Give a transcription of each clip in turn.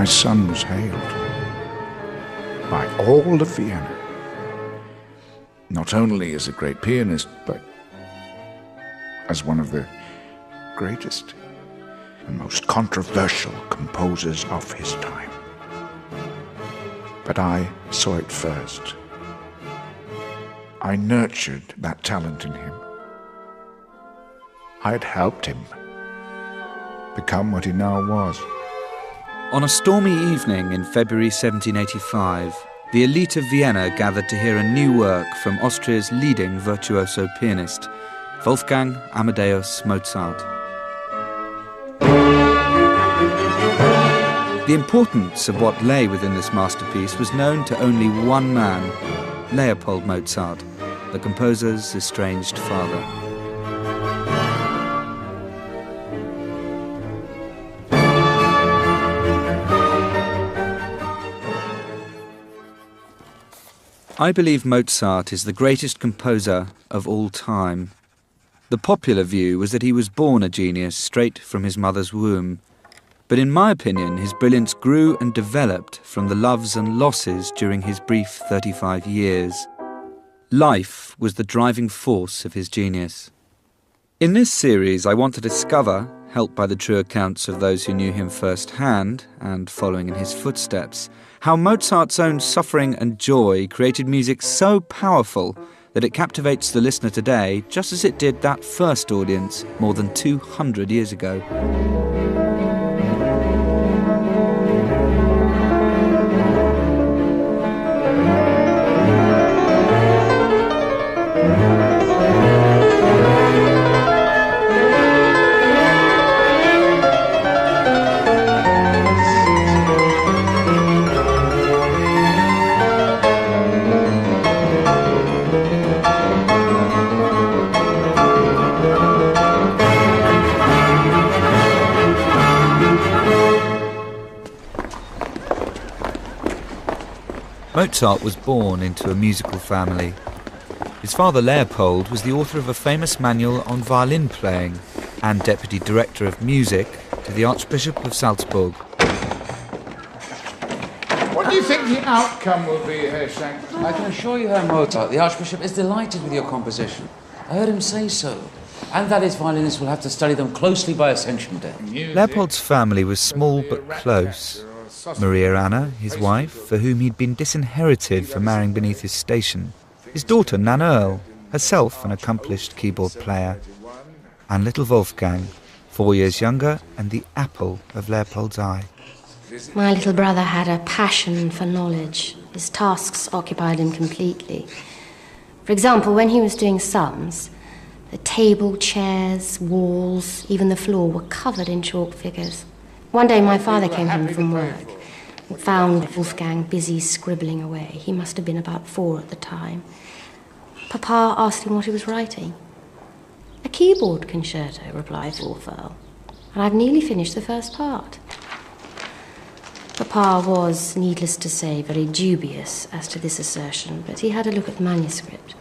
my son was hailed by all of Vienna, not only as a great pianist, but as one of the greatest and most controversial composers of his time. But I saw it first. I nurtured that talent in him. I had helped him become what he now was. On a stormy evening in February 1785, the elite of Vienna gathered to hear a new work from Austria's leading virtuoso pianist, Wolfgang Amadeus Mozart. The importance of what lay within this masterpiece was known to only one man, Leopold Mozart, the composer's estranged father. I believe Mozart is the greatest composer of all time. The popular view was that he was born a genius straight from his mother's womb. But in my opinion, his brilliance grew and developed from the loves and losses during his brief 35 years. Life was the driving force of his genius. In this series, I want to discover, helped by the true accounts of those who knew him firsthand and following in his footsteps, how Mozart's own suffering and joy created music so powerful that it captivates the listener today just as it did that first audience more than 200 years ago. Mozart was born into a musical family. His father Leopold was the author of a famous manual on violin playing and deputy director of music to the Archbishop of Salzburg. What do you think the outcome will be, Herr Sanctum? I can assure you, Herr Mozart, the Archbishop is delighted with your composition. I heard him say so. And that his violinists will have to study them closely by Ascension Day. Leopold's family was small but close. Maria Anna, his wife, for whom he'd been disinherited for marrying beneath his station. His daughter, Nan Earl, herself an accomplished keyboard player. And little Wolfgang, 4 years younger and the apple of Leopold's eye. My little brother had a passion for knowledge. His tasks occupied him completely. For example, when he was doing sums, the table, chairs, walls, even the floor were covered in chalk figures. One day my father came home from work and found Wolfgang busy scribbling away. He must have been about 4 at the time. Papa asked him what he was writing. "A keyboard concerto," replied Wolfgang, "and I've nearly finished the first part." Papa was, needless to say, very dubious as to this assertion, but he had a look at the manuscript.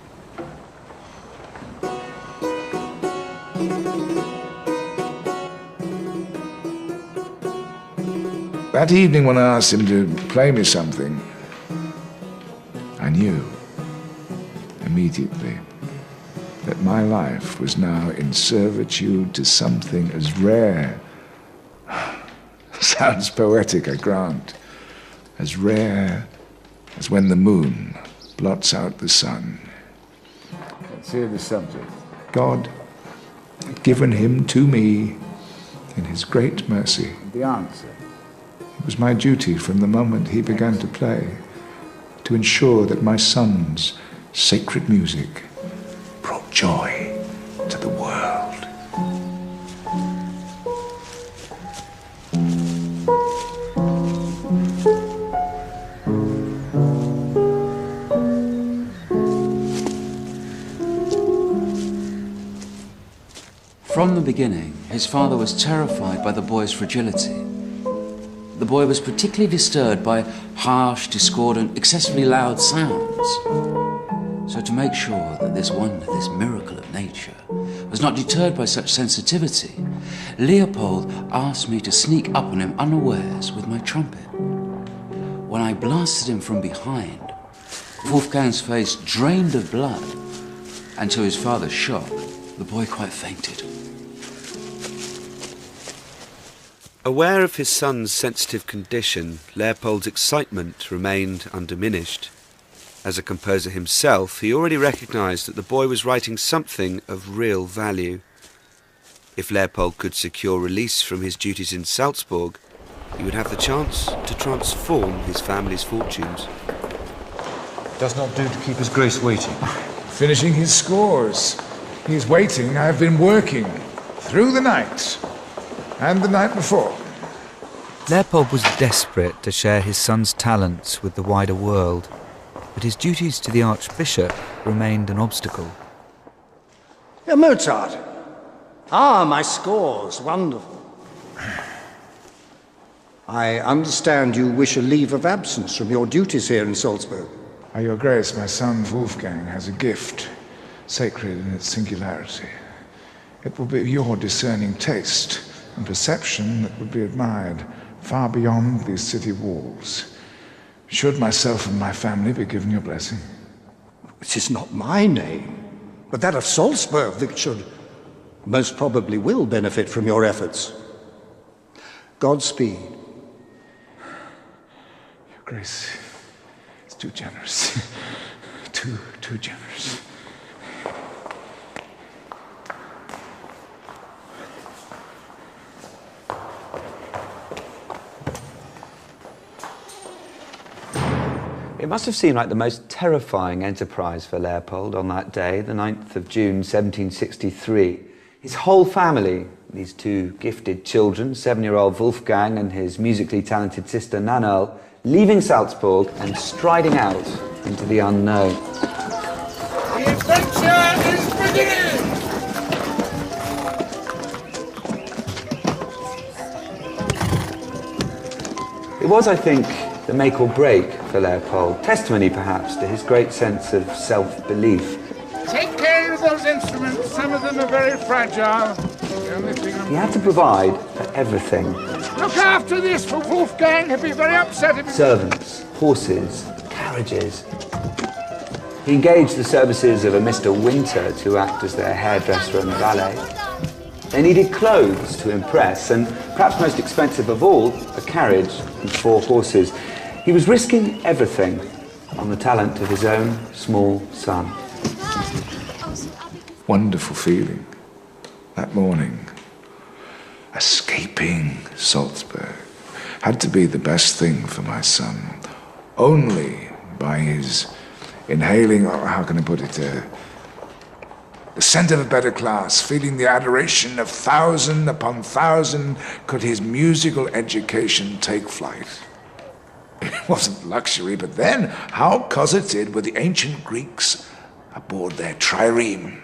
That evening when I asked him to play me something, I knew immediately that my life was now in servitude to something as rare, sounds poetic, I grant, as rare as when the moon blots out the sun. Let's hear the subject. God had given him to me in his great mercy. The answer. It was my duty from the moment he began to play to ensure that my son's sacred music brought joy to the world. From the beginning, his father was terrified by the boy's fragility. The boy was particularly disturbed by harsh, discordant, excessively loud sounds. So to make sure that this wonder, this miracle of nature, was not deterred by such sensitivity, Leopold asked me to sneak up on him unawares with my trumpet. When I blasted him from behind, Wolfgang's face drained of blood, and to his father's shock, the boy quite fainted. Aware of his son's sensitive condition, Leopold's excitement remained undiminished. As a composer himself, he already recognised that the boy was writing something of real value. If Leopold could secure release from his duties in Salzburg, he would have the chance to transform his family's fortunes. Does not do to keep his grace waiting. Finishing his scores. He's waiting. I've been working through the night and the night before. Leopold was desperate to share his son's talents with the wider world, but his duties to the Archbishop remained an obstacle. Mozart. Ah, my scores. Wonderful. I understand you wish a leave of absence from your duties here in Salzburg. Your Grace, my son Wolfgang has a gift, sacred in its singularity. It will be your discerning taste and perception that would be admired far beyond these city walls. Should myself and my family be given your blessing? It is not my name, but that of Salzburg that should, most probably will, benefit from your efforts. Godspeed. Your Grace is too generous. Too generous. It must have seemed like the most terrifying enterprise for Leopold on that day, the 9th of June 1763. His whole family, these two gifted children, 7-year-old Wolfgang and his musically talented sister Nannerl, leaving Salzburg and striding out into the unknown. The adventure is beginning! It was, I think, the make or break for Leopold, testimony perhaps to his great sense of self-belief. Take care of those instruments, some of them are very fragile. He had to provide for everything. Look after this for Wolfgang, he'll be very upset if... Servants, horses, carriages. He engaged the services of a Mr. Winter to act as their hairdresser and valet. They needed clothes to impress, and perhaps most expensive of all, a carriage and 4 horses. He was risking everything on the talent of his own small son. Wonderful feeling that morning. Escaping Salzburg had to be the best thing for my son. Only by his inhaling, how can I put it, the scent of a better class, feeling the adoration of 1,000 upon 1,000, could his musical education take flight. It wasn't luxury, but then how cosseted were the ancient Greeks aboard their trireme,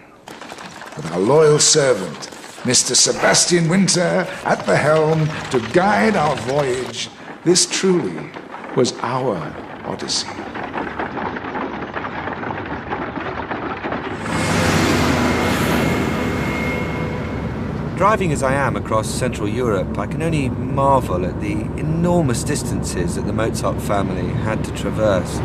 with our loyal servant, Mr. Sebastian Winter, at the helm to guide our voyage. This truly was our Odyssey. Driving as I am across Central Europe, I can only marvel at the enormous distances that the Mozart family had to traverse.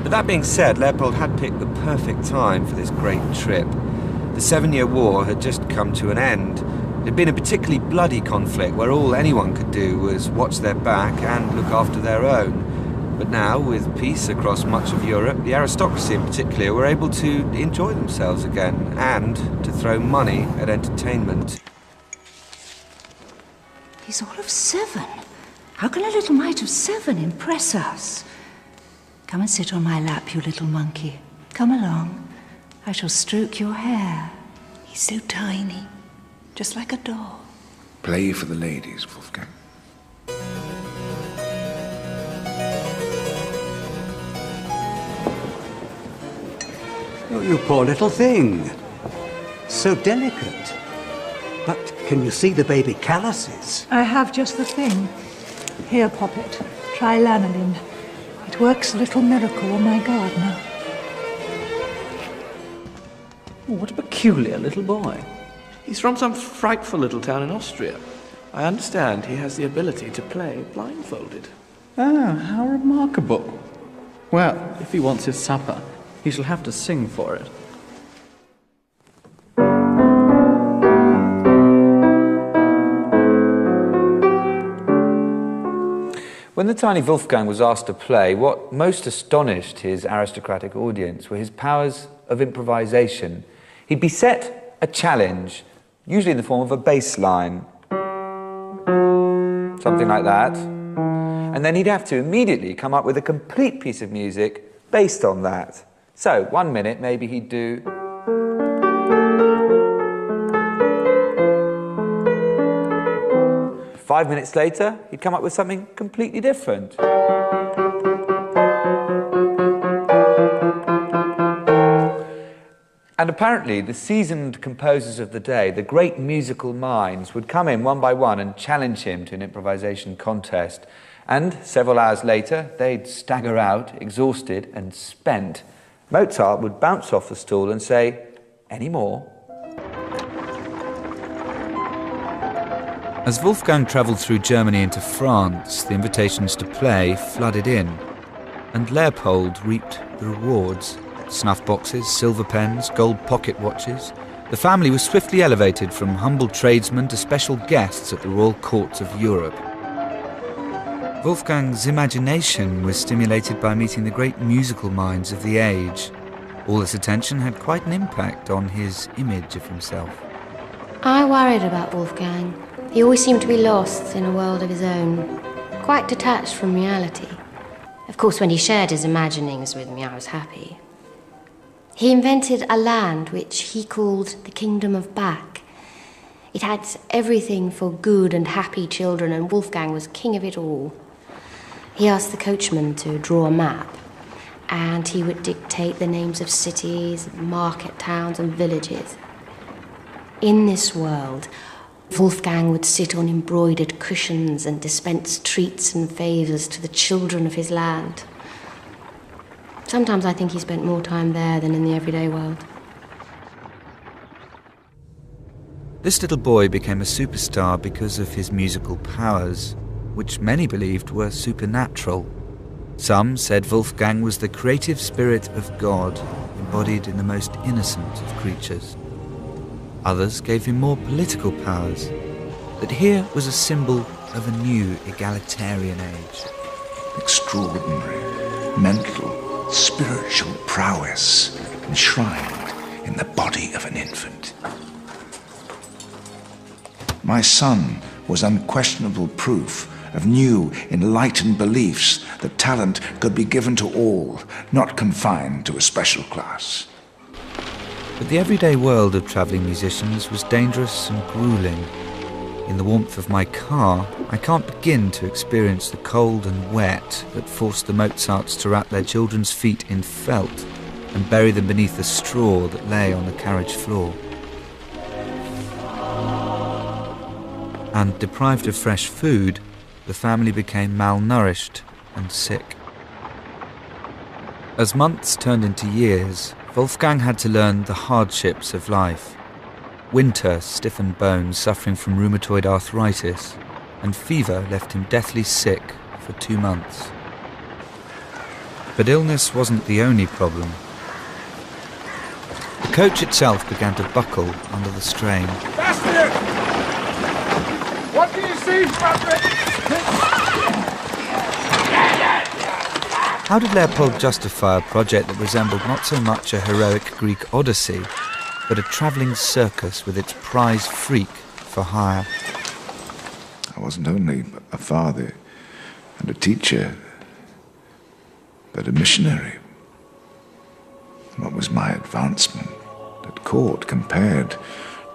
But that being said, Leopold had picked the perfect time for this great trip. The 7-Year War had just come to an end. It had been a particularly bloody conflict where all anyone could do was watch their back and look after their own. But now, with peace across much of Europe, the aristocracy in particular were able to enjoy themselves again and to throw money at entertainment. He's all of 7. How can a little mite of 7 impress us? Come and sit on my lap, you little monkey. Come along. I shall stroke your hair. He's so tiny, just like a doll. Play for the ladies, Wolfgang. Oh, you poor little thing. So delicate. But can you see the baby calluses? I have just the thing. Here, Poppet. Try lanolin. It works a little miracle on my gardener. Oh, what a peculiar little boy. He's from some frightful little town in Austria. I understand he has the ability to play blindfolded. Oh, how remarkable. Well, if he wants his supper, he shall have to sing for it. When the tiny Wolfgang was asked to play, what most astonished his aristocratic audience were his powers of improvisation. He'd be set a challenge, usually in the form of a bass line, something like that, and then he'd have to immediately come up with a complete piece of music based on that. So, 1 minute, maybe he'd do... Five minutes later, he'd come up with something completely different. And apparently, the seasoned composers of the day, the great musical minds, would come in one by one and challenge him to an improvisation contest. And several hours later, they'd stagger out, exhausted and spent. Mozart would bounce off the stool and say, "Any more?" As Wolfgang travelled through Germany into France, the invitations to play flooded in, and Leopold reaped the rewards. Snuff boxes, silver pens, gold pocket watches. The family was swiftly elevated from humble tradesmen to special guests at the royal courts of Europe. Wolfgang's imagination was stimulated by meeting the great musical minds of the age. All this attention had quite an impact on his image of himself. I worried about Wolfgang. He always seemed to be lost in a world of his own, quite detached from reality. Of course, when he shared his imaginings with me, I was happy. He invented a land which he called the Kingdom of Bach. It had everything for good and happy children, and Wolfgang was king of it all. He asked the coachman to draw a map, and he would dictate the names of cities, market towns, and villages. In this world, Wolfgang would sit on embroidered cushions and dispense treats and favours to the children of his land. Sometimes I think he spent more time there than in the everyday world. This little boy became a superstar because of his musical powers, which many believed were supernatural. Some said Wolfgang was the creative spirit of God, embodied in the most innocent of creatures. Others gave him more political powers, that here was a symbol of a new egalitarian age. Extraordinary, mental, spiritual prowess enshrined in the body of an infant. My son was unquestionable proof of new, enlightened beliefs that talent could be given to all, not confined to a special class. But the everyday world of travelling musicians was dangerous and grueling. In the warmth of my car, I can't begin to experience the cold and wet that forced the Mozarts to wrap their children's feet in felt and bury them beneath the straw that lay on the carriage floor. And deprived of fresh food, the family became malnourished and sick. As months turned into years, Wolfgang had to learn the hardships of life. Winter stiffened bones suffering from rheumatoid arthritis, and fever left him deathly sick for 2 months. But illness wasn't the only problem. The coach itself began to buckle under the strain. Bastard! What do you see, Patrick? How did Leopold justify a project that resembled not so much a heroic Greek odyssey, but a travelling circus with its prize freak for hire? I wasn't only a father and a teacher, but a missionary. What was my advancement at court compared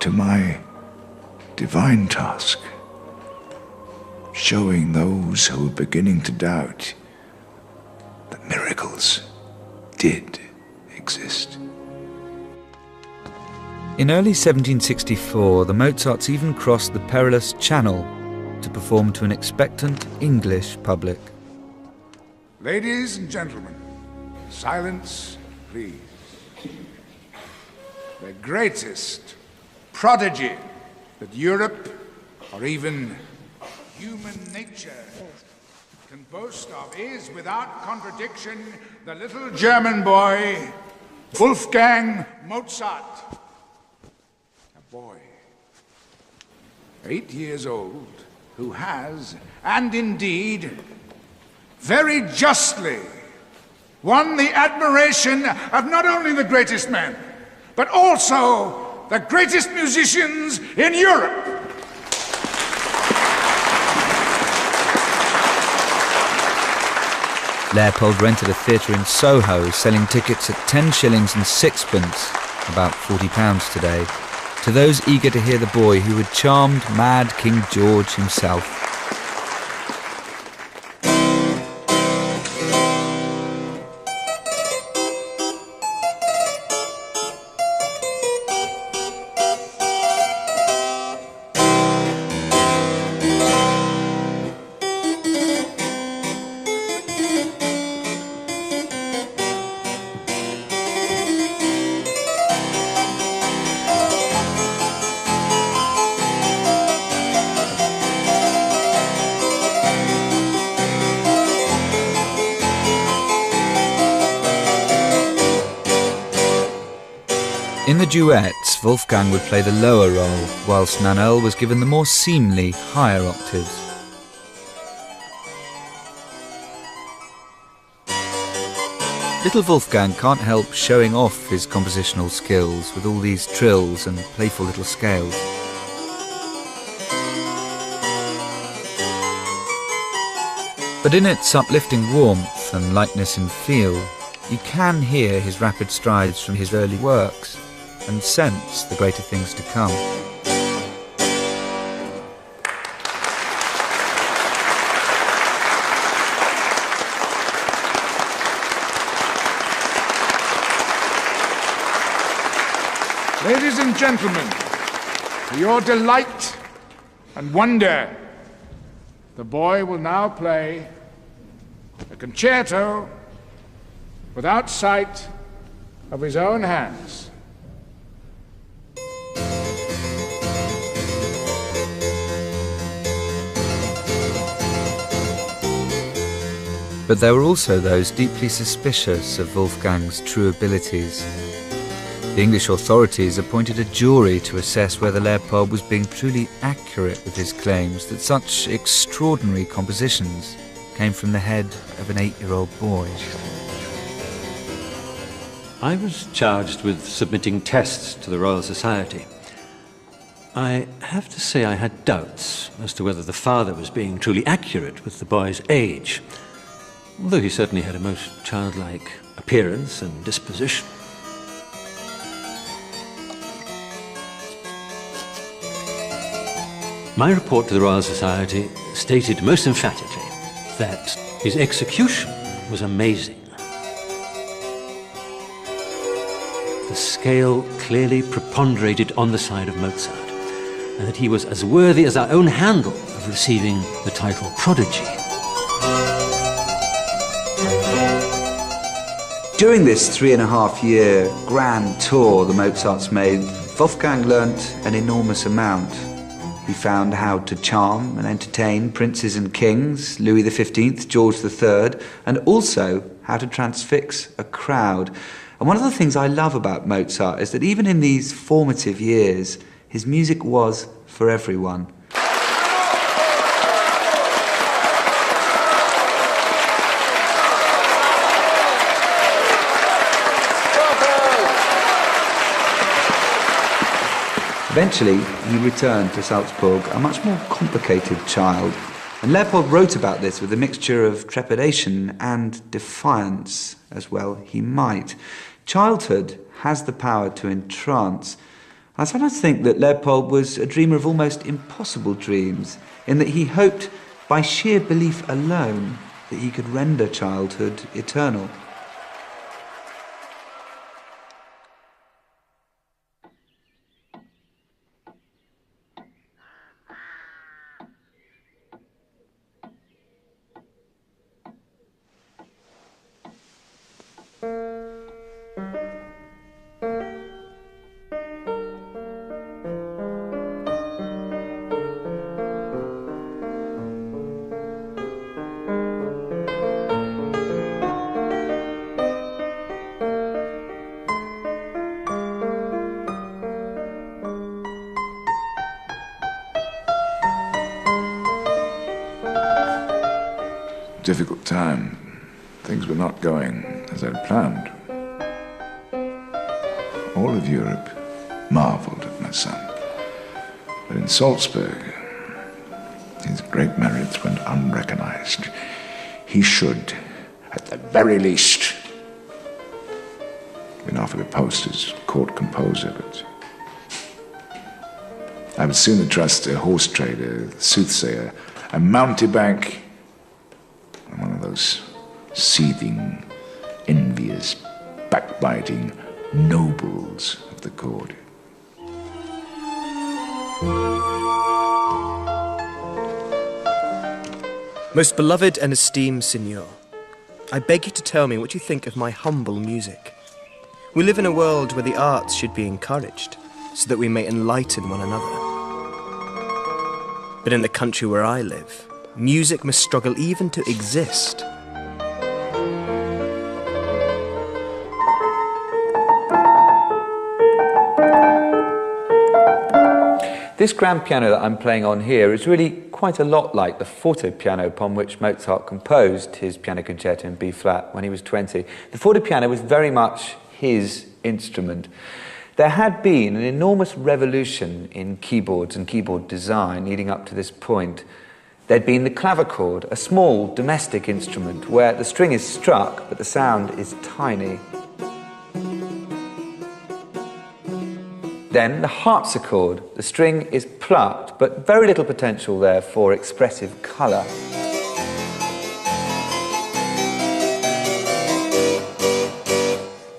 to my divine task? Showing those who were beginning to doubt that miracles did exist. In early 1764, the Mozarts even crossed the perilous Channel to perform to an expectant English public. Ladies and gentlemen, silence, please. The greatest prodigy that Europe, or even human nature, can boast of is, without contradiction, the little German boy, Wolfgang Mozart. A boy, 8 years old, who has, and indeed, very justly, won the admiration of not only the greatest men, but also the greatest musicians in Europe. Leopold rented a theatre in Soho, selling tickets at 10 shillings and sixpence, about £40 today, to those eager to hear the boy who had charmed mad King George himself. In the duets, Wolfgang would play the lower role, whilst Nannerl was given the more seemly higher octaves. Little Wolfgang can't help showing off his compositional skills with all these trills and playful little scales. But in its uplifting warmth and lightness in feel, you can hear his rapid strides from his early works and sense the greater things to come. Ladies and gentlemen, for your delight and wonder, the boy will now play a concerto without sight of his own hands. But there were also those deeply suspicious of Wolfgang's true abilities. The English authorities appointed a jury to assess whether Leopold was being truly accurate with his claims that such extraordinary compositions came from the head of an 8-year-old boy. I was charged with submitting tests to the Royal Society. I have to say I had doubts as to whether the father was being truly accurate with the boy's age, although he certainly had a most childlike appearance and disposition. My report to the Royal Society stated most emphatically that his execution was amazing. The scale clearly preponderated on the side of Mozart, and that he was as worthy as our own Handel of receiving the title prodigy. During this 3.5-year grand tour the Mozarts made, Wolfgang learnt an enormous amount. He found how to charm and entertain princes and kings, Louis XV, George III, and also how to transfix a crowd. And one of the things I love about Mozart is that even in these formative years, his music was for everyone. Eventually, he returned to Salzburg a much more complicated child, and Leopold wrote about this with a mixture of trepidation and defiance, as well he might. Childhood has the power to entrance. I sometimes think that Leopold was a dreamer of almost impossible dreams, in that he hoped, by sheer belief alone, that he could render childhood eternal. difficult time. Things were not going as I'd planned. All of Europe marveled at my son. But in Salzburg, his great merits went unrecognized. He should, at the very least, been offered a post as court composer, but I would sooner trust a horse trader, a soothsayer, a mountebank, and one of those seething, envious, backbiting nobles of the court. Most beloved and esteemed Signor, I beg you to tell me what you think of my humble music. We live in a world where the arts should be encouraged, so that we may enlighten one another. But in the country where I live, music must struggle even to exist. This grand piano that I'm playing on here is really quite a lot like the fortepiano upon which Mozart composed his piano concerto in B-flat when he was 20. The fortepiano was very much his instrument. There had been an enormous revolution in keyboards and keyboard design leading up to this point. There'd been the clavichord, a small domestic instrument where the string is struck but the sound is tiny. Then the harpsichord, the string is plucked, but very little potential there for expressive colour.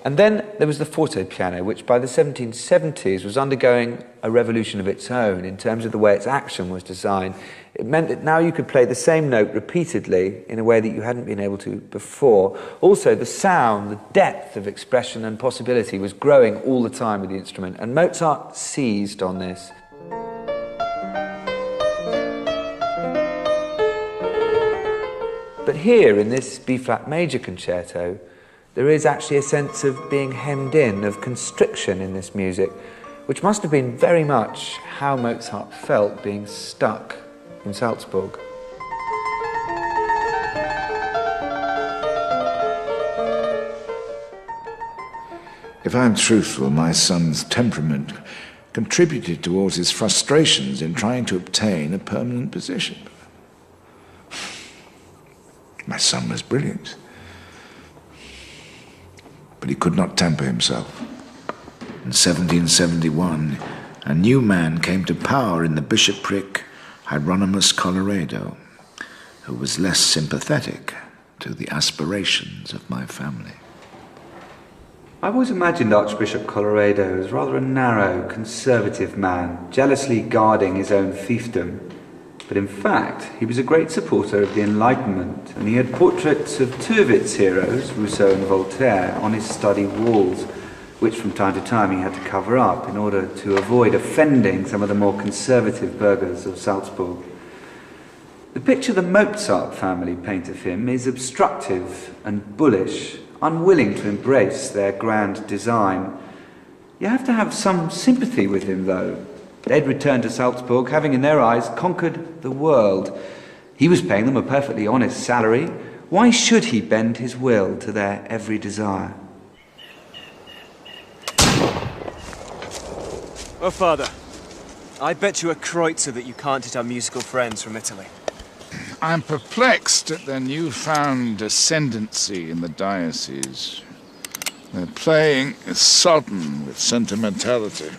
And then there was the fortepiano, which by the 1770s was undergoing a revolution of its own in terms of the way its action was designed. It meant that now you could play the same note repeatedly in a way that you hadn't been able to before. Also, the sound, the depth of expression and possibility was growing all the time with the instrument, and Mozart seized on this. But here, in this B-flat major concerto, there is actually a sense of being hemmed in, of constriction in this music, which must have been very much how Mozart felt being stuck in Salzburg. If I'm truthful, my son's temperament contributed towards his frustrations in trying to obtain a permanent position. My son was brilliant, but he could not temper himself. In 1771, a new man came to power in the bishopric, Hieronymus Colloredo, who was less sympathetic to the aspirations of my family. I've always imagined Archbishop Colloredo as rather a narrow, conservative man, jealously guarding his own fiefdom. But in fact, he was a great supporter of the Enlightenment, and he had portraits of two of its heroes, Rousseau and Voltaire, on his study walls, which from time to time he had to cover up in order to avoid offending some of the more conservative burghers of Salzburg. The picture the Mozart family paint of him is obstructive and bullish, unwilling to embrace their grand design. You have to have some sympathy with him, though. They'd returned to Salzburg, having in their eyes conquered the world. He was paying them a perfectly honest salary. Why should he bend his will to their every desire? Oh, Father, I bet you a kreutzer that you can't hit our musical friends from Italy. I'm perplexed at their newfound ascendancy in the diocese. Their playing is sodden with sentimentality.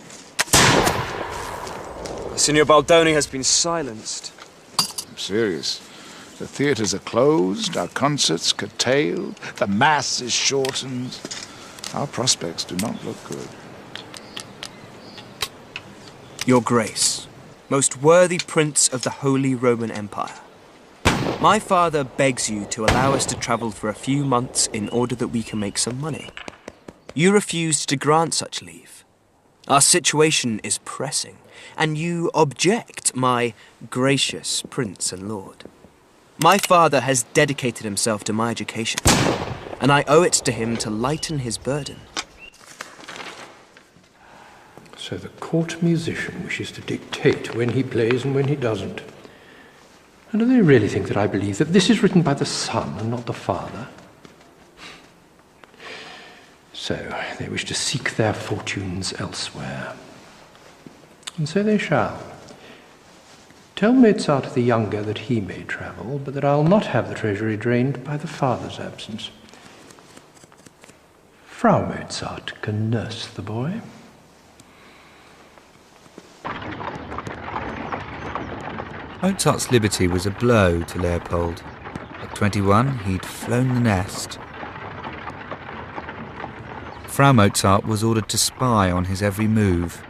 Signor Baldoni has been silenced. I'm serious. The theatres are closed, our concerts curtailed, the mass is shortened. Our prospects do not look good. Your Grace, most worthy Prince of the Holy Roman Empire, my father begs you to allow us to travel for a few months in order that we can make some money. You refused to grant such leave. Our situation is pressing, and you object, my gracious Prince and Lord. My father has dedicated himself to my education, and I owe it to him to lighten his burden. So the court musician wishes to dictate when he plays and when he doesn't. And do they really think that I believe that this is written by the son and not the father? So they wish to seek their fortunes elsewhere. And so they shall. Tell Mozart the younger that he may travel, but that I'll not have the treasury drained by the father's absence. Frau Mozart can nurse the boy. Mozart's liberty was a blow to Leopold. At 21, he'd flown the nest. Frau Mozart was ordered to spy on his every move.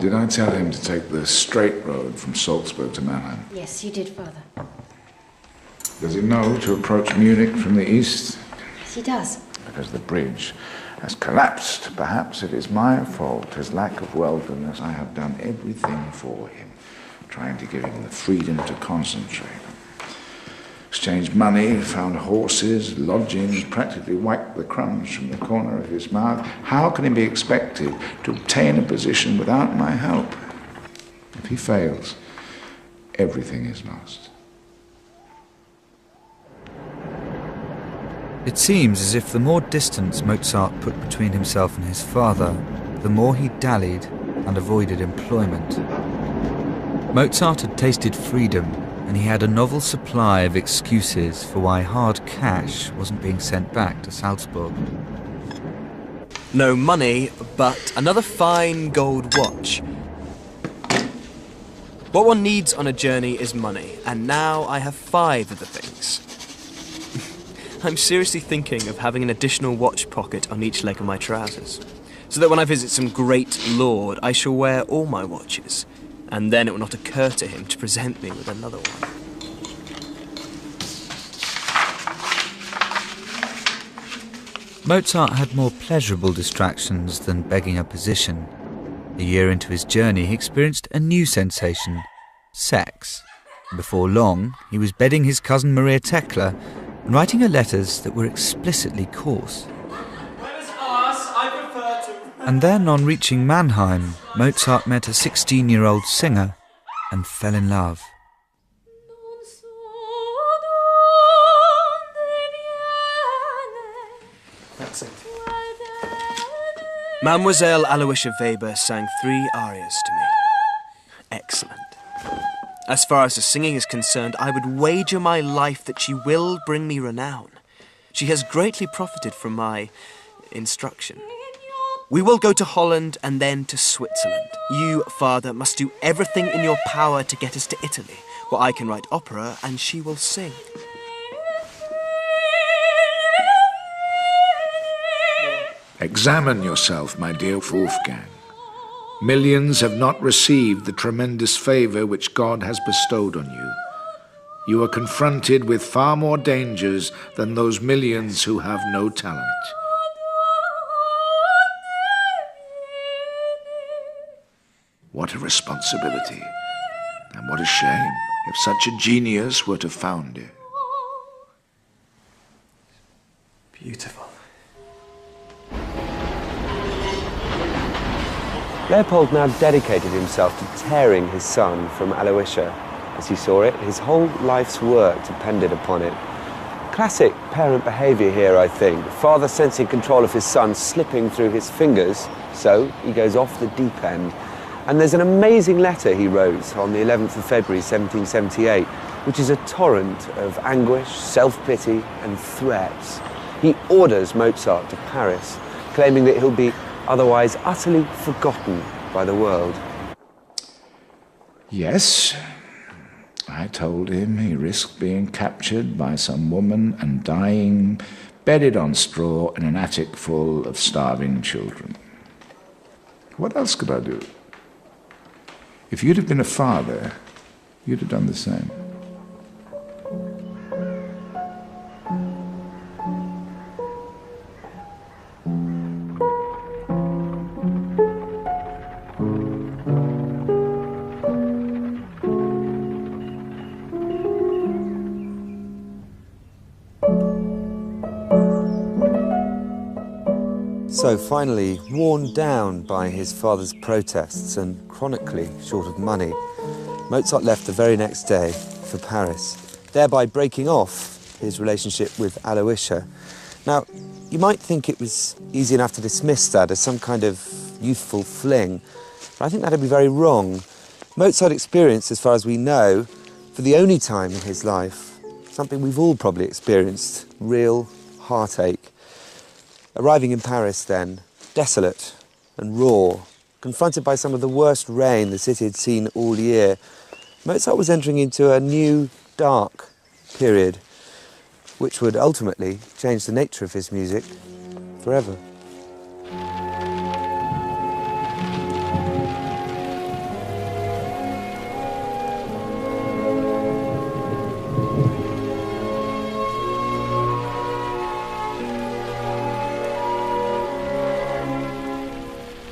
Did I tell him to take the straight road from Salzburg to Mannheim? Yes, you did, Father. Does he know to approach Munich from the east? Yes, he does. Because the bridge has collapsed. Perhaps it is my fault, his lack of worldliness. I have done everything for him, trying to give him the freedom to concentrate. Exchanged money, found horses, lodgings, practically wiped the crumbs from the corner of his mouth. How can he be expected to obtain a position without my help? If he fails, everything is lost. It seems as if the more distance Mozart put between himself and his father, the more he dallied and avoided employment. Mozart had tasted freedom, and he had a novel supply of excuses for why hard cash wasn't being sent back to Salzburg. No money, but another fine gold watch. What one needs on a journey is money, and now I have 5 of the things. I'm seriously thinking of having an additional watch pocket on each leg of my trousers, so that when I visit some great lord, I shall wear all my watches, and then it will not occur to him to present me with another one. Mozart had more pleasurable distractions than begging a position. A year into his journey, he experienced a new sensation: sex. Before long, he was bedding his cousin Maria Tekla and writing her letters that were explicitly coarse. And then, on reaching Mannheim, Mozart met a 16-year-old singer and fell in love. That's it. Mademoiselle Aloysia Weber sang 3 arias to me. Excellent. As far as the singing is concerned, I would wager my life that she will bring me renown. She has greatly profited from my instruction. We will go to Holland and then to Switzerland. You, Father, must do everything in your power to get us to Italy, where I can write opera and she will sing. Examine yourself, my dear Wolfgang. Millions have not received the tremendous favor which God has bestowed on you. You are confronted with far more dangers than those millions who have no talent. What a responsibility, and what a shame if such a genius were to founder. Beautiful. Leopold now dedicated himself to tearing his son from Aloysia. As he saw it, his whole life's work depended upon it. Classic parent behaviour here, I think. Father sensing control of his son slipping through his fingers, so he goes off the deep end. And there's an amazing letter he wrote on the 11th of February 1778, which is a torrent of anguish, self-pity and threats. He orders Mozart to Paris, claiming that he'll be otherwise utterly forgotten by the world. Yes, I told him he risked being captured by some woman and dying, bedded on straw in an attic full of starving children. What else could I do? If you'd have been a father, you'd have done the same. So finally, worn down by his father's protests and chronically short of money, Mozart left the very next day for Paris, thereby breaking off his relationship with Aloysia. Now, you might think it was easy enough to dismiss that as some kind of youthful fling, but I think that'd be very wrong. Mozart experienced, as far as we know, for the only time in his life, something we've all probably experienced, real heartache. Arriving in Paris then, desolate and raw, confronted by some of the worst rain the city had seen all year, Mozart was entering into a new, dark period, which would ultimately change the nature of his music forever.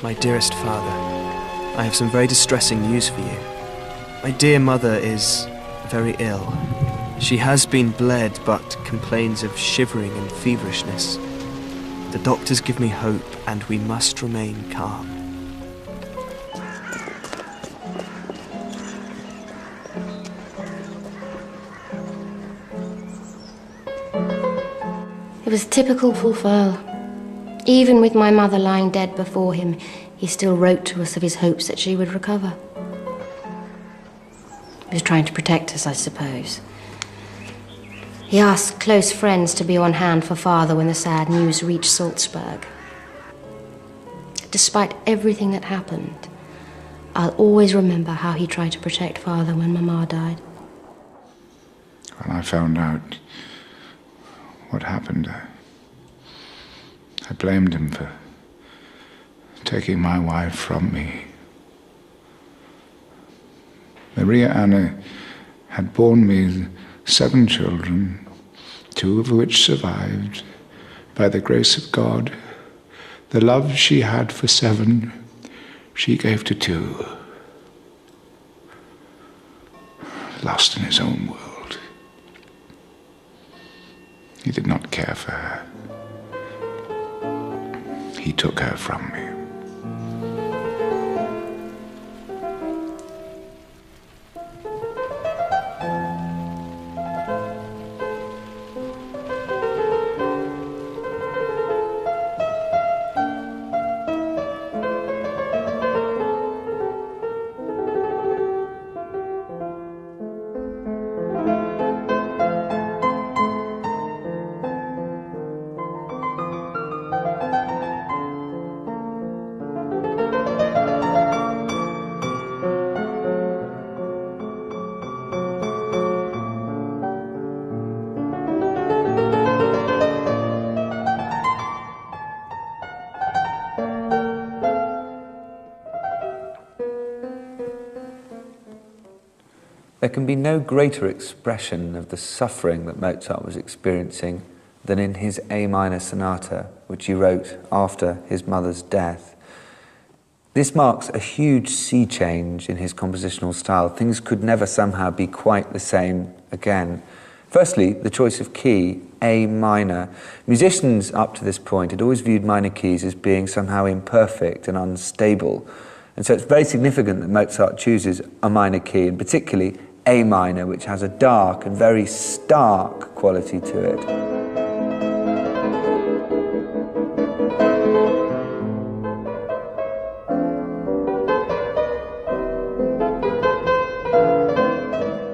My dearest father, I have some very distressing news for you. My dear mother is very ill. She has been bled, but complains of shivering and feverishness. The doctors give me hope, and we must remain calm. It was typical Fulfil. Even with my mother lying dead before him, he still wrote to us of his hopes that she would recover. He was trying to protect us, I suppose. He asked close friends to be on hand for Father when the sad news reached Salzburg. Despite everything that happened, I'll always remember how he tried to protect Father when Mama died. When I found out what happened, I blamed him for taking my wife from me. Maria Anna had borne me 7 children, 2 of which survived. By the grace of God, the love she had for 7, she gave to 2. Lost in his own world. He did not care for her. He took her from me. There can be no greater expression of the suffering that Mozart was experiencing than in his A minor sonata, which he wrote after his mother's death. This marks a huge sea change in his compositional style. Things could never somehow be quite the same again. Firstly, the choice of key, A minor. Musicians up to this point had always viewed minor keys as being somehow imperfect and unstable. And so it's very significant that Mozart chooses a minor key, and particularly A minor, which has a dark and very stark quality to it.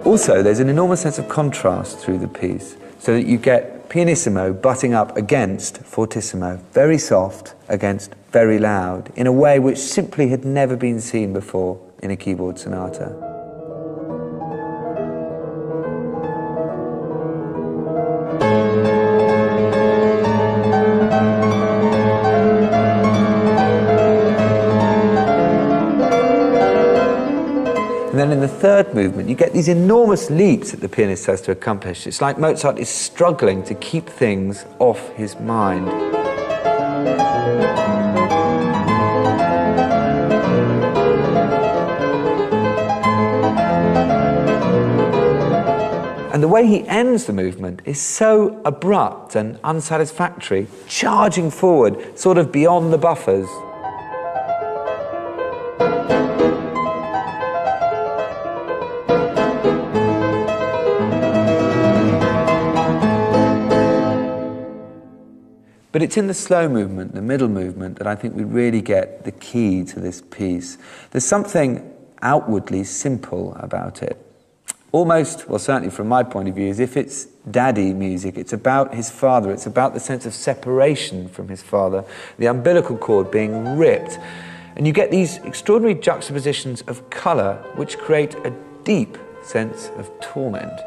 Also, there's an enormous sense of contrast through the piece, so that you get pianissimo butting up against fortissimo, very soft against very loud, in a way which simply had never been seen before in a keyboard sonata. And then in the third movement, you get these enormous leaps that the pianist has to accomplish. It's like Mozart is struggling to keep things off his mind. And the way he ends the movement is so abrupt and unsatisfactory, charging forward, sort of beyond the buffers. But it's in the slow movement, the middle movement, that I think we really get the key to this piece. There's something outwardly simple about it. Almost, well, certainly from my point of view, as if it's daddy music. It's about his father. It's about the sense of separation from his father, the umbilical cord being ripped. And you get these extraordinary juxtapositions of colour which create a deep sense of torment.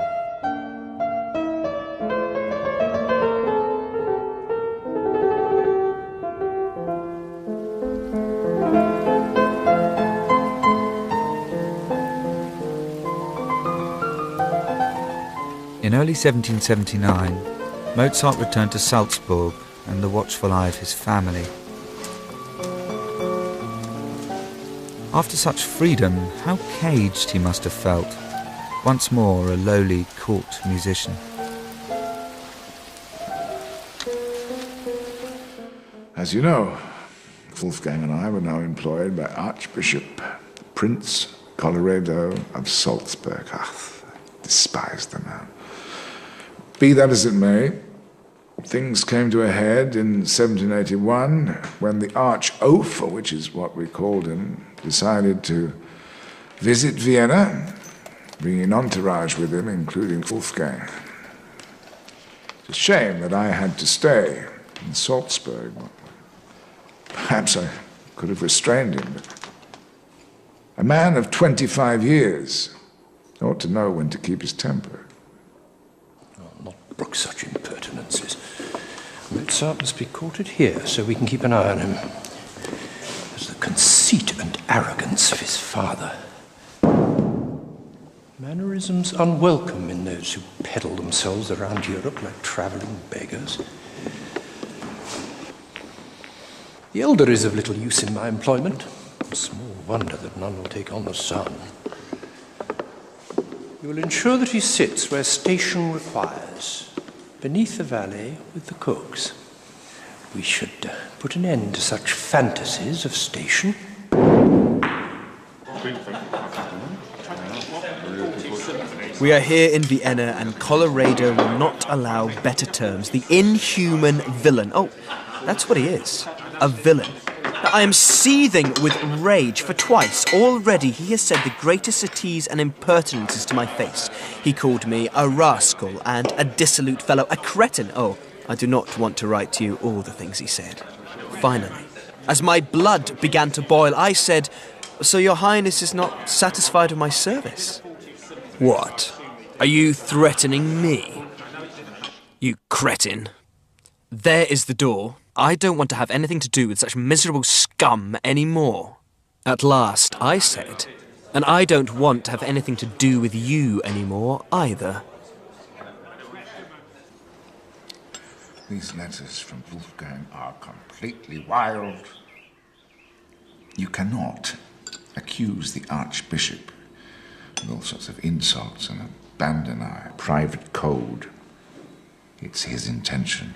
In early 1779, Mozart returned to Salzburg and the watchful eye of his family. After such freedom, how caged he must have felt, once more a lowly court musician. As you know, Wolfgang and I were now employed by Archbishop Prince Colloredo of Salzburg. Ach, I despise the man. Be that as it may, things came to a head in 1781 when the Archofer, which is what we called him, decided to visit Vienna, bringing an entourage with him, including Wolfgang. It's a shame that I had to stay in Salzburg. Perhaps I could have restrained him, but a man of 25 years ought to know when to keep his temper. Not brook such impertinences. Mozart must be quartered here so we can keep an eye on him. There's the conceit and arrogance of his father. Mannerisms unwelcome in those who peddle themselves around Europe like travelling beggars. The elder is of little use in my employment. Small wonder that none will take on the son. You will ensure that he sits where station requires, beneath the valley with the cooks. We should put an end to such fantasies of station. We are here in Vienna, and Colloredo will not allow better terms. The inhuman villain. Oh, that's what he is. A villain. I am seething with rage, for twice already he has said the greatest sotties and impertinences to my face. He called me a rascal and a dissolute fellow, a cretin. Oh, I do not want to write to you all the things he said. Finally, as my blood began to boil, I said, "So your Highness is not satisfied with my service?" "What? Are you threatening me? You cretin. There is the door. I don't want to have anything to do with such miserable scum anymore." At last, I said, "And I don't want to have anything to do with you anymore either." These letters from Wolfgang are completely wild. You cannot accuse the Archbishop of all sorts of insults and abandon our private code. It's his intention.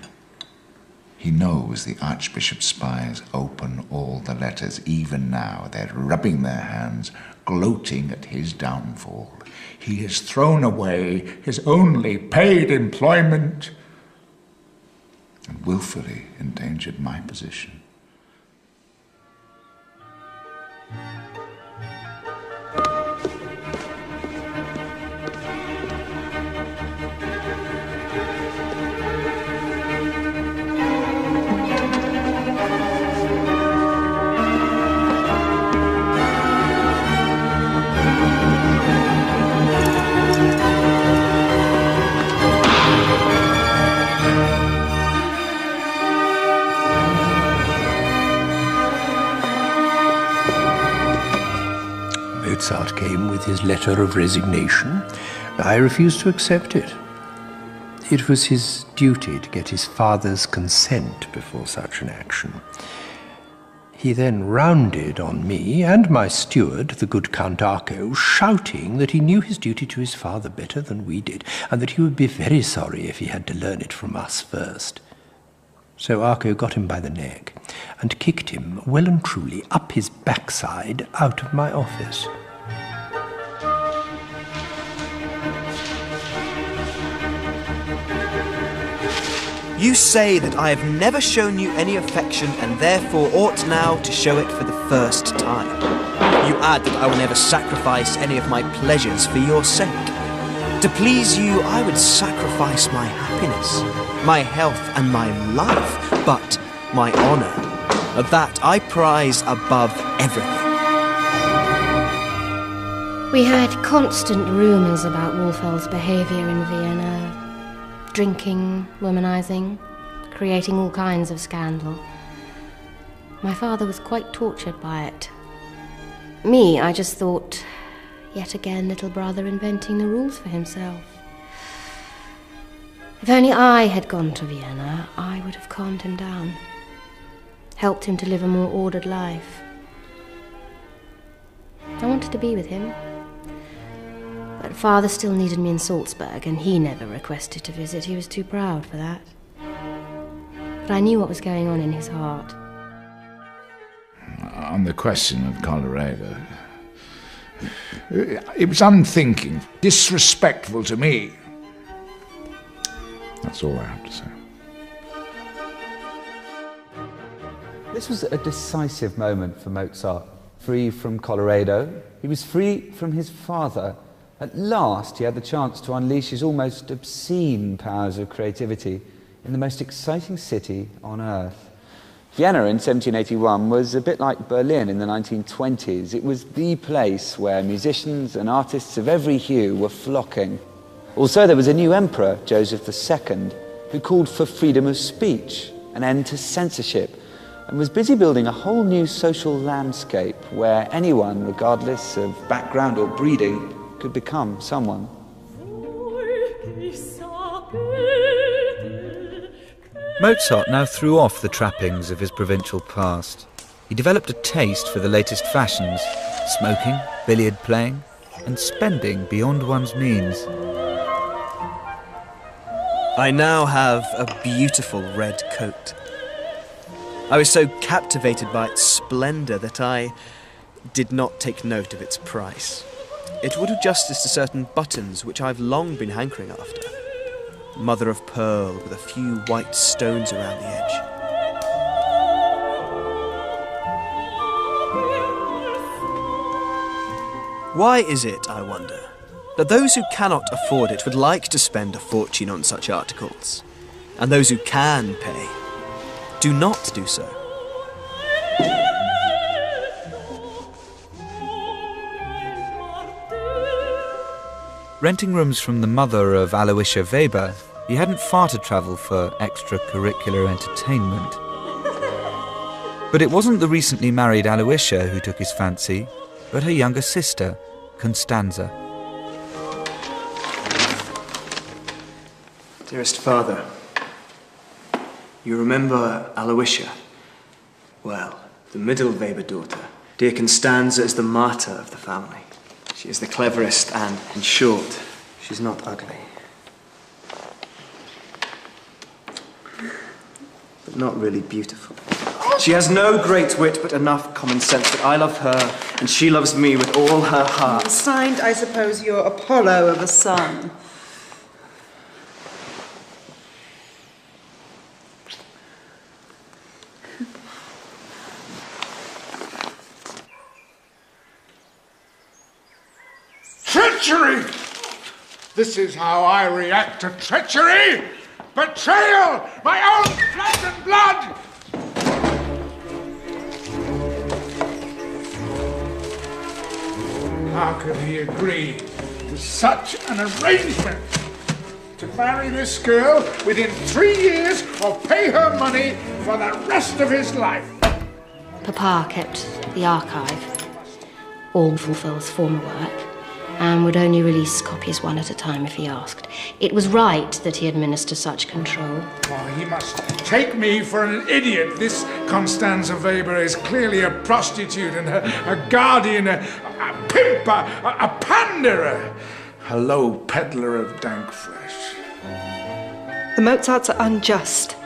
He knows the Archbishop's spies open all the letters. Even now, they're rubbing their hands, gloating at his downfall. He has thrown away his only paid employment and willfully endangered my position. Mozart came with his letter of resignation. I refused to accept it. It was his duty to get his father's consent before such an action. He then rounded on me and my steward, the good Count Arco, shouting that he knew his duty to his father better than we did, and that he would be very sorry if he had to learn it from us first. So Arco got him by the neck and kicked him well and truly up his backside out of my office. You say that I have never shown you any affection and therefore ought now to show it for the first time. You add that I will never sacrifice any of my pleasures for your sake. To please you, I would sacrifice my happiness, my health and my life, but my honour, that I prize above everything. We had constant rumours about Wolfeld's behaviour in Vienna. Drinking, womanizing, creating all kinds of scandal. My father was quite tortured by it. Me, I just thought, yet again, little brother inventing the rules for himself. If only I had gone to Vienna, I would have calmed him down, helped him to live a more ordered life. I wanted to be with him. But father still needed me in Salzburg, and he never requested to visit. He was too proud for that. But I knew what was going on in his heart. On the question of Colorado, it was unthinking, disrespectful to me. That's all I have to say. This was a decisive moment for Mozart. Free from Colorado, he was free from his father. At last, he had the chance to unleash his almost obscene powers of creativity in the most exciting city on earth. Vienna in 1781 was a bit like Berlin in the 1920s. It was the place where musicians and artists of every hue were flocking. Also, there was a new emperor, Joseph II, who called for freedom of speech, an end to censorship, and was busy building a whole new social landscape where anyone, regardless of background or breeding, could become someone. Mozart now threw off the trappings of his provincial past. He developed a taste for the latest fashions, smoking, billiard playing, and spending beyond one's means. I now have a beautiful red coat. I was so captivated by its splendour that I did not take note of its price. It would do justice to certain buttons which I've long been hankering after. Mother of pearl with a few white stones around the edge. Why is it, I wonder, that those who cannot afford it would like to spend a fortune on such articles, and those who can pay do not do so? Renting rooms from the mother of Aloysia Weber, he hadn't far to travel for extracurricular entertainment. But it wasn't the recently married Aloysia who took his fancy, but her younger sister, Constanza. Dearest father, you remember Aloysia? Well, the middle Weber daughter, dear Constanza, is the martyr of the family. She is the cleverest and, in short, she's not ugly. But not really beautiful. She has no great wit, but enough common sense that I love her and she loves me with all her heart. Signed, I suppose, you're Apollo of a son. Treachery! This is how I react to treachery! Betrayal! My own flesh and blood! How could he agree to such an arrangement? To marry this girl within 3 years or pay her money for the rest of his life? Papa kept the archive, all Wolfeld's former work, and would only release copies one at a time if he asked. It was right that he administer such control. Oh, he must take me for an idiot. This Constanza Weber is clearly a prostitute and a guardian, a pimp, a panderer, a low peddler of dank flesh. The Mozarts are unjust.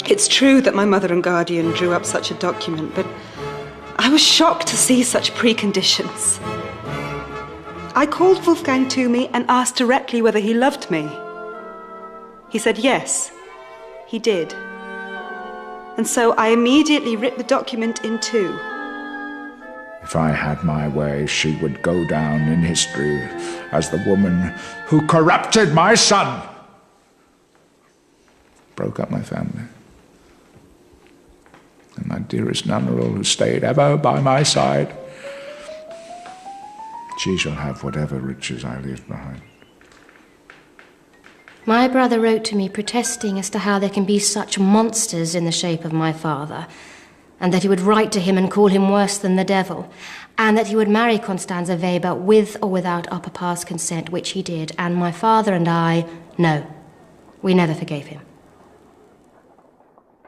It's true that my mother and guardian drew up such a document, but I was shocked to see such preconditions. I called Wolfgang to me and asked directly whether he loved me. He said yes, he did. And so I immediately ripped the document in two. If I had my way, she would go down in history as the woman who corrupted my son, broke up my family, and my dearest Nunneral, who stayed ever by my side. She shall have whatever riches I leave behind. My brother wrote to me protesting as to how there can be such monsters in the shape of my father, and that he would write to him and call him worse than the devil, and that he would marry Constanza Weber with or without our papa's consent, which he did, and my father and I, no, we never forgave him.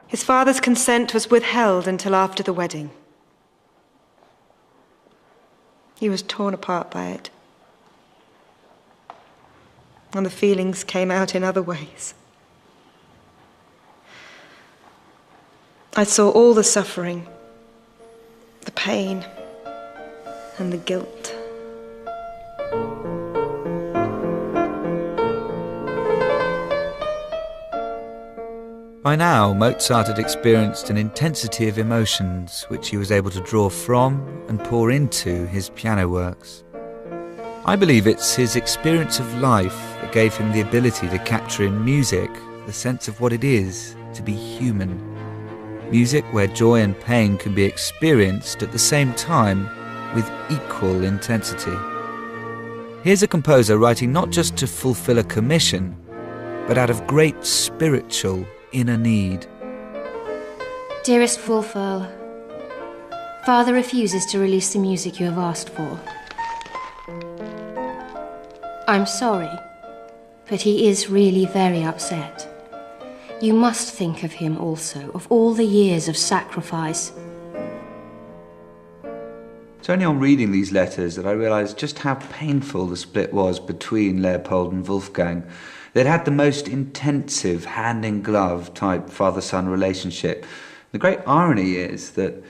His father's consent was withheld until after the wedding. He was torn apart by it. And the feelings came out in other ways. I saw all the suffering, the pain, and the guilt. By now, Mozart had experienced an intensity of emotions which he was able to draw from and pour into his piano works. I believe it's his experience of life that gave him the ability to capture in music the sense of what it is to be human. Music where joy and pain can be experienced at the same time with equal intensity. Here's a composer writing not just to fulfill a commission, but out of great spiritual inner need. Dearest Wulfurl, Father refuses to release the music you have asked for. I'm sorry, but he is really very upset. You must think of him also, of all the years of sacrifice. It's only on reading these letters that I realised just how painful the split was between Leopold and Wolfgang. They'd had the most intensive hand-in-glove type father-son relationship. The great irony is that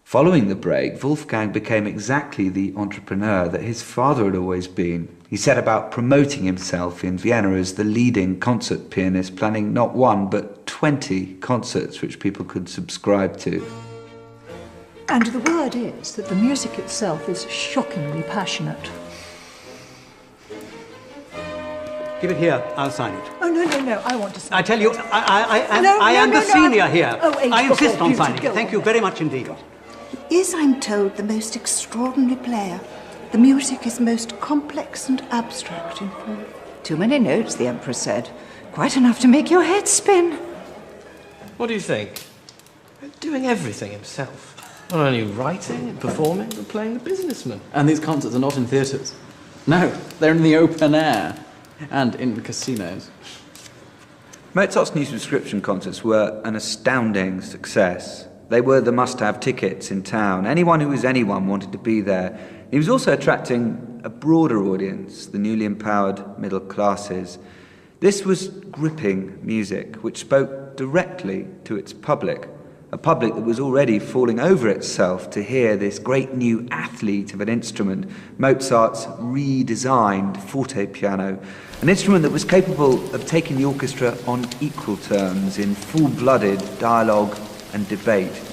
following the break, Wolfgang became exactly the entrepreneur that his father had always been. He set about promoting himself in Vienna as the leading concert pianist, planning not one but 20 concerts which people could subscribe to. And the word is that the music itself is shockingly passionate. Give it here, I'll sign it. Oh, no, I want to sign it. I tell you, I am the senior here. I insist on signing it. Thank you very much indeed. He is, I'm told, the most extraordinary player. The music is most complex and abstract in form. Too many notes, the Emperor said. Quite enough to make your head spin. What do you think? Doing everything himself. Not only writing and performing, but playing the businessman. And these concerts are not in theatres. No, they're in the open air. And in casinos. Mozart's new subscription concerts were an astounding success. They were the must-have tickets in town. Anyone who was anyone wanted to be there. He was also attracting a broader audience, the newly empowered middle classes. This was gripping music, which spoke directly to its public, a public that was already falling over itself to hear this great new athlete of an instrument, Mozart's redesigned forte piano, an instrument that was capable of taking the orchestra on equal terms in full-blooded dialogue and debate.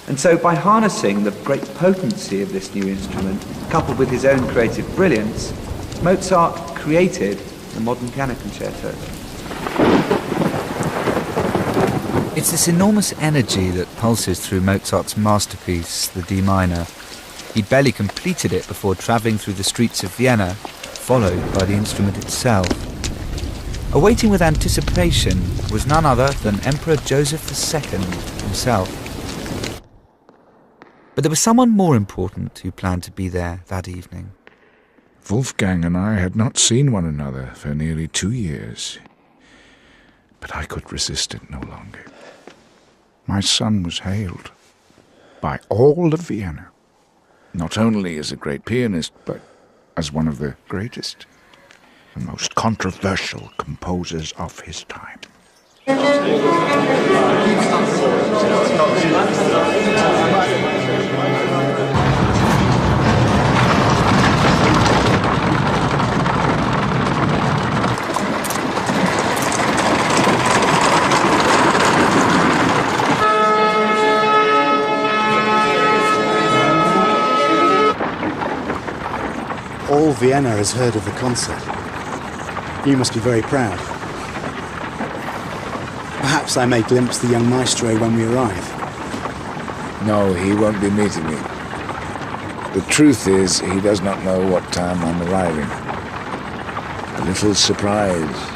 And so by harnessing the great potency of this new instrument, coupled with his own creative brilliance, Mozart created the modern piano concerto. It's this enormous energy that pulses through Mozart's masterpiece, the D minor. He'd barely completed it before travelling through the streets of Vienna, followed by the instrument itself. Awaiting with anticipation was none other than Emperor Joseph II himself. But there was someone more important who planned to be there that evening. Wolfgang and I had not seen one another for nearly 2 years, but I could resist it no longer. My son was hailed by all of Vienna, not only as a great pianist, but as one of the greatest and most controversial composers of his time. Vienna has heard of the concert. You must be very proud. Perhaps I may glimpse the young maestro when we arrive. No, he won't be meeting me. The truth is, he does not know what time I'm arriving. A little surprise.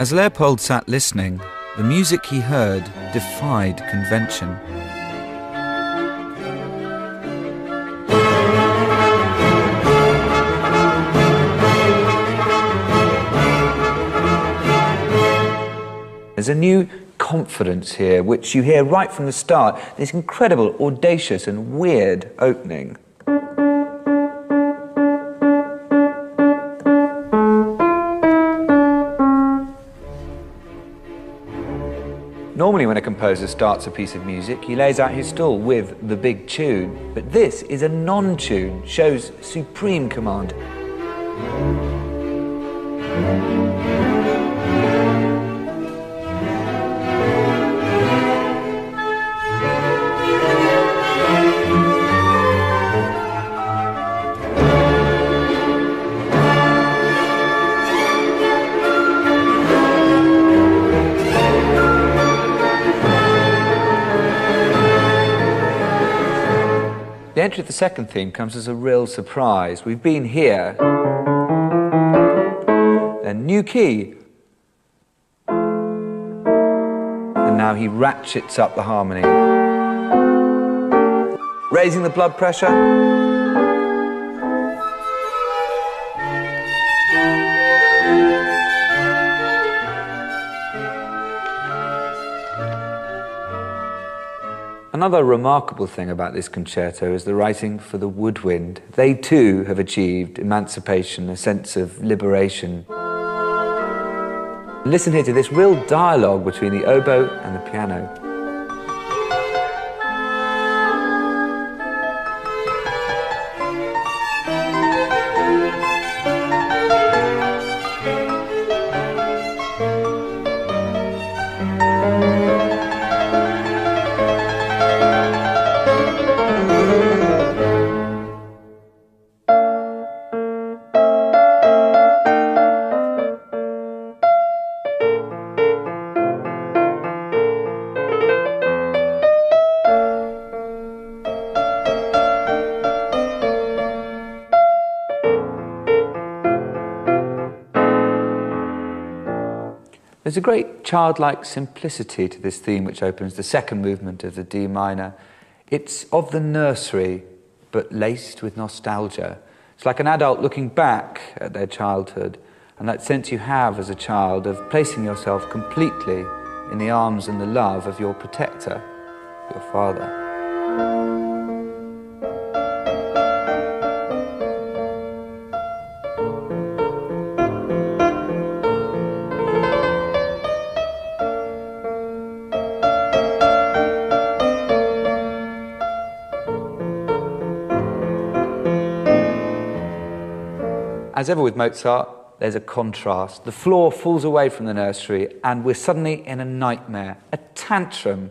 As Leopold sat listening, the music he heard defied convention. There's a new confidence here, which you hear right from the start, this incredible, audacious and weird opening. Normally when a composer starts a piece of music, he lays out his stall with the big tune, but this is a non-tune, shows supreme command. The entry of the second theme comes as a real surprise. We've been here, then new key, and now he ratchets up the harmony, raising the blood pressure. Another remarkable thing about this concerto is the writing for the woodwind. They too have achieved emancipation, a sense of liberation. Listen here to this real dialogue between the oboe and the piano. There's a great childlike simplicity to this theme which opens the second movement of the D minor. It's of the nursery, but laced with nostalgia. It's like an adult looking back at their childhood, and that sense you have as a child of placing yourself completely in the arms and the love of your protector, your father. As ever with Mozart, there's a contrast. The floor falls away from the nursery and we're suddenly in a nightmare, a tantrum,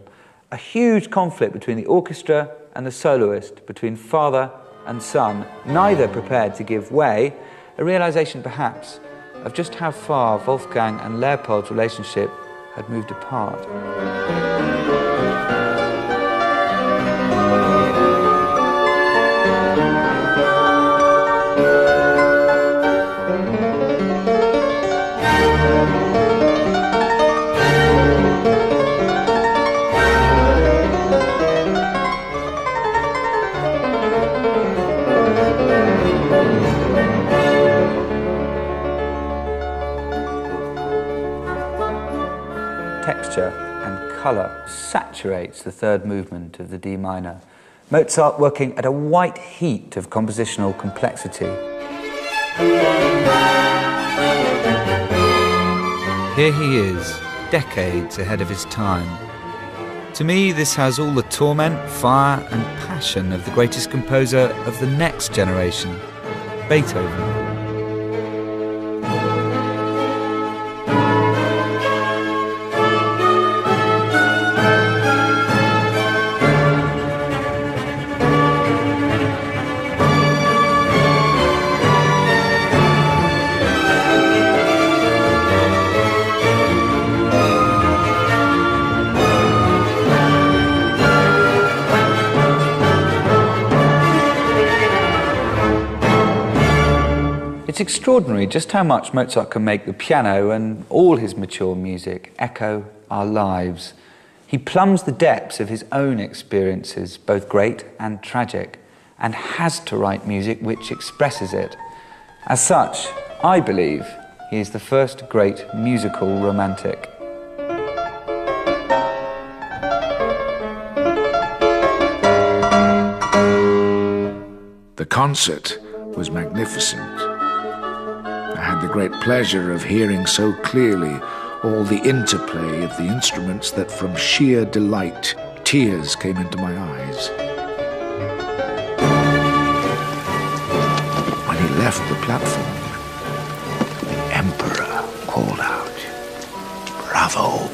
a huge conflict between the orchestra and the soloist, between father and son, neither prepared to give way, a realization perhaps of just how far Wolfgang and Leopold's relationship had moved apart. texture and colour saturates the third movement of the D minor. Mozart working at a white heat of compositional complexity. Here he is, decades ahead of his time. To me, this has all the torment, fire and passion of the greatest composer of the next generation, Beethoven. It's extraordinary just how much Mozart can make the piano and all his mature music echo our lives. He plumbs the depths of his own experiences, both great and tragic, and has to write music which expresses it. As such, I believe he is the first great musical romantic. The concert was magnificent. I had the great pleasure of hearing so clearly all the interplay of the instruments that from sheer delight, tears came into my eyes. When he left the platform, the Emperor called out, "Bravo!"